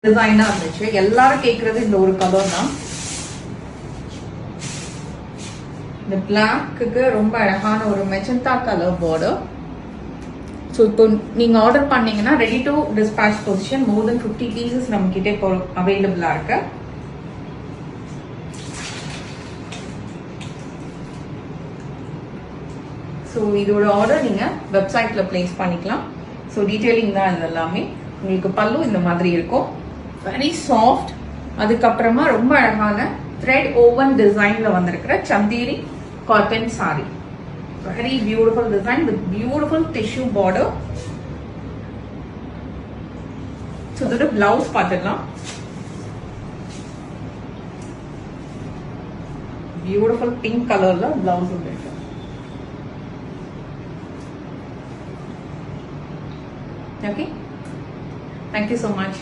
டிசைனா இருந்துச்சு. எல்லாரும் கேக்குறது இந்த ஒரு கலர் தான். இந்த பிளாக்கு ரொம்ப அழகான ஒரு மெஜந்தா கலர் பார்டர். ஸோ இப்போ நீங்க ஆர்டர் பண்ணீங்கன்னா ready to dispatch position more then 50 pieces நம்ம கிட்ட இப்போ அவைலபிளா இருக்கு. ஸோ இதோட ஆர்டர் நீங்க வெப்சைட்ல பிளேஸ் பண்ணிக்கலாம். ஸோ டீடைலிங் தான் இது எல்லாமே. உங்களுக்கு பல்லு இந்த மாதிரி இருக்கும், வெரி சாஃப்ட். அதுக்கப்புறமா ரொம்ப அழகான த்ரெட் ஓவன் டிசைன்ல வந்திருக்கிற Chanderi cotton sorry. Very beautiful design with beautiful tissue border. So இதோட பிளவுஸ் பார்த்துக்கலாம். பியூட்டிஃபுல் பிங்க் கலர்ல பிளவுஸ் இருக்கு. Okay, thank you so much.